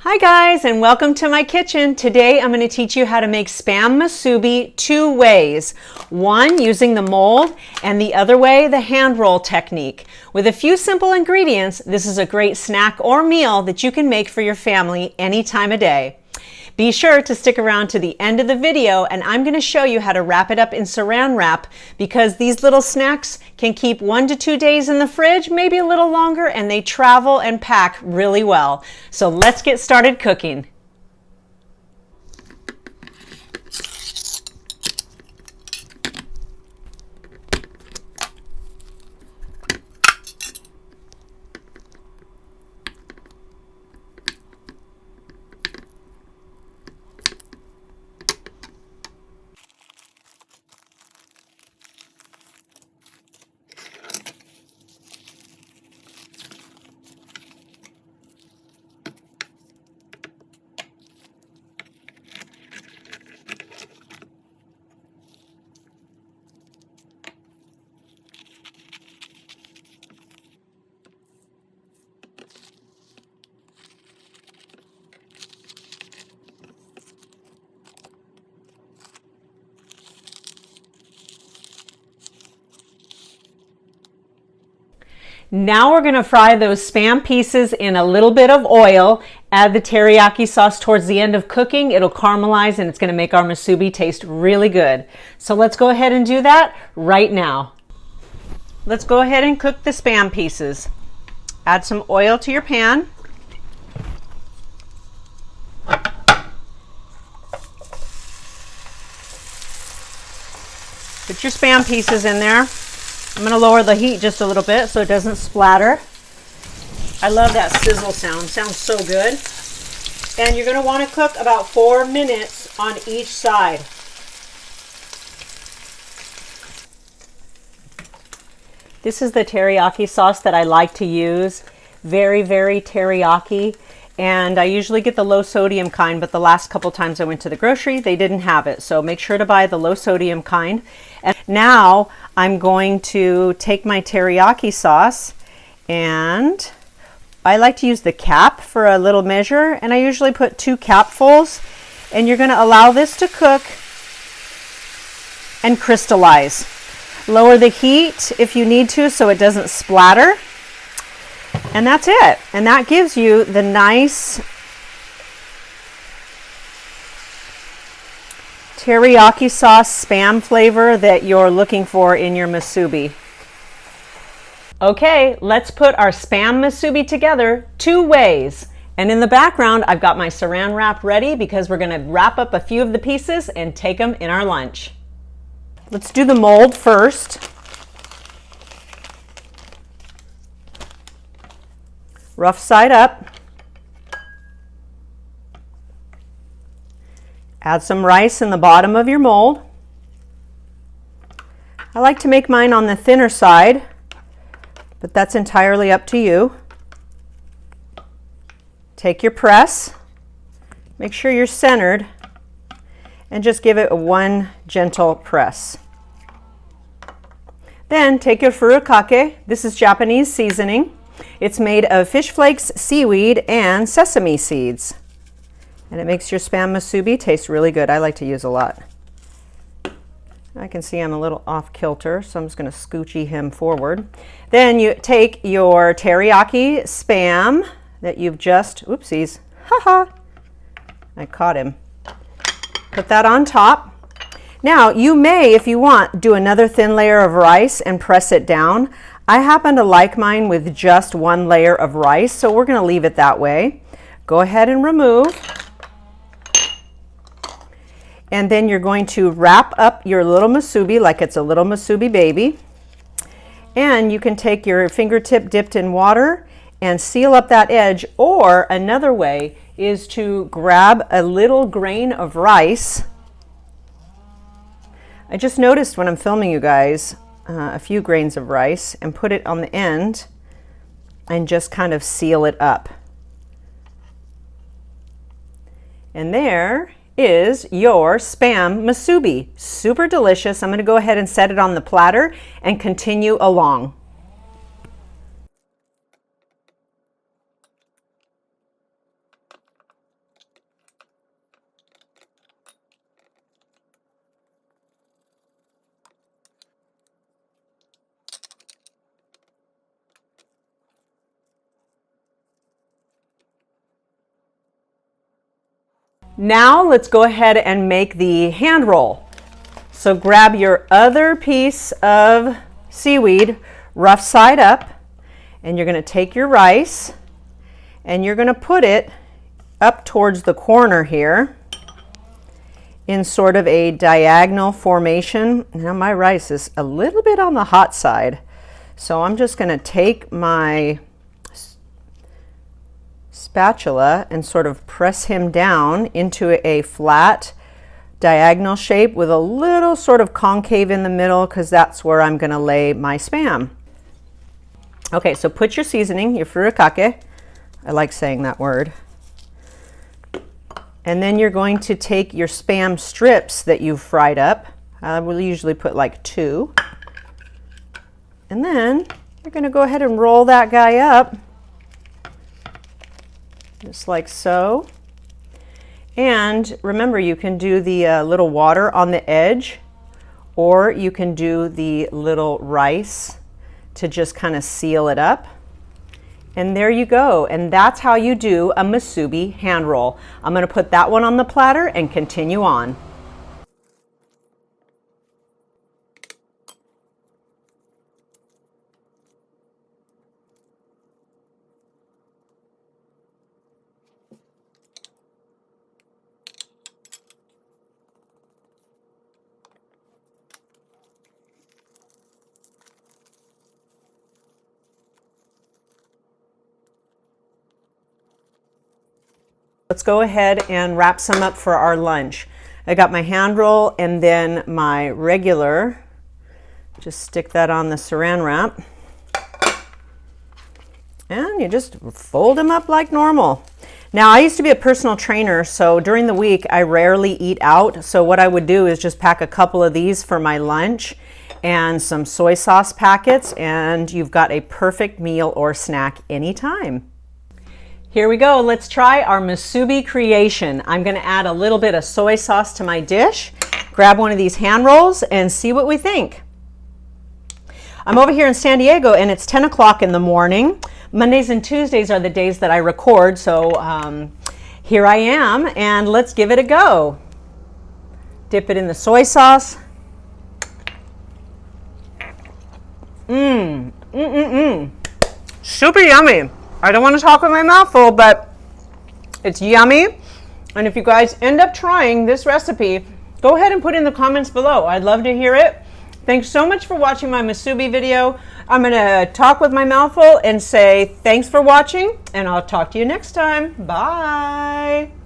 Hi guys, and welcome to my kitchen. Today I'm going to teach you how to make Spam Musubi two ways. One using the mold and the other way the hand roll technique. With a few simple ingredients, this is a great snack or meal that you can make for your family any time of day. Be sure to stick around to the end of the video, and I'm going to show you how to wrap it up in saran wrap because these little snacks can keep 1 to 2 days in the fridge, maybe a little longer, and they travel and pack really well. So let's get started cooking. Now we're going to fry those Spam pieces in a little bit of oil. Add the teriyaki sauce towards the end of cooking. It'll caramelize and it's going to make our musubi taste really good. So let's go ahead and do that right now. Let's go ahead and cook the Spam pieces. Add some oil to your pan. Put your Spam pieces in there. I'm going to lower the heat just a little bit so it doesn't splatter. I love that sizzle sound. Sounds so good. And you're going to want to cook about 4 minutes on each side. This is the teriyaki sauce that I like to use. Very, very teriyaki. And I usually get the low sodium kind, but the last couple times I went to the grocery, they didn't have it. So make sure to buy the low sodium kind. And now I'm going to take my teriyaki sauce, and I like to use the cap for a little measure, and I usually put 2 capfuls, and you're going to allow this to cook and crystallize. Lower the heat if you need to so it doesn't splatter. And that's it. And that gives you the nice teriyaki sauce Spam flavor that you're looking for in your musubi. Okay, let's put our Spam musubi together 2 ways. And in the background, I've got my saran wrap ready because we're going to wrap up a few of the pieces and take them in our lunch. Let's do the mold first. Rough side up. Add some rice in the bottom of your mold. I like to make mine on the thinner side, but that's entirely up to you. Take your press, make sure you're centered, and just give it one gentle press. Then take your furikake. This is Japanese seasoning. It's made of fish flakes, seaweed, and sesame seeds. And it makes your Spam musubi taste really good. I like to use a lot. I can see I'm a little off kilter, so I'm just going to scoochy him forward. Then you take your teriyaki Spam that you've just, oopsies, haha, I caught him. Put that on top. Now you may, if you want, do another thin layer of rice and press it down. I happen to like mine with just 1 layer of rice, so we're going to leave it that way. Go ahead and remove. And then you're going to wrap up your little musubi like it's a little musubi baby. And you can take your fingertip dipped in water and seal up that edge, or another way is to grab a little grain of rice. I just noticed when I'm filming you guys, a few grains of rice, and put it on the end and just kind of seal it up. And there is your Spam musubi. Super delicious. I'm going to go ahead and set it on the platter and continue along. Now let's go ahead and make the hand roll. So grab your other piece of seaweed, rough side up, and you're going to take your rice and you're going to put it up towards the corner here in sort of a diagonal formation. Now my rice is a little bit on the hot side, so I'm just going to take my spatula and sort of press him down into a flat diagonal shape with a little sort of concave in the middle, because that's where I'm going to lay my Spam. Okay, so put your seasoning, your furikake, I like saying that word, and then you're going to take your Spam strips that you've fried up. I will usually put like 2, and then you're going to go ahead and roll that guy up just like so. And remember, you can do the little water on the edge, or you can do the little rice to just kind of seal it up. And there you go. And that's how you do a musubi hand roll. I'm going to put that one on the platter and continue on. Let's go ahead and wrap some up for our lunch. I got my hand roll and then my regular. Just stick that on the saran wrap. And you just fold them up like normal. Now, I used to be a personal trainer, so during the week I rarely eat out. So what I would do is just pack a couple of these for my lunch and some soy sauce packets, and you've got a perfect meal or snack anytime. Here we go. Let's try our musubi creation. I'm going to add a little bit of soy sauce to my dish, grab one of these hand rolls, and see what we think. I'm over here in San Diego, and it's 10 o'clock in the morning. Mondays and Tuesdays are the days that I record, so here I am, and let's give it a go. Dip it in the soy sauce. Super yummy. I don't want to talk with my mouth full, but it's yummy. And if you guys end up trying this recipe, go ahead and put in the comments below. I'd love to hear it. Thanks so much for watching my musubi video. I'm going to talk with my mouth full and say thanks for watching, and I'll talk to you next time. Bye.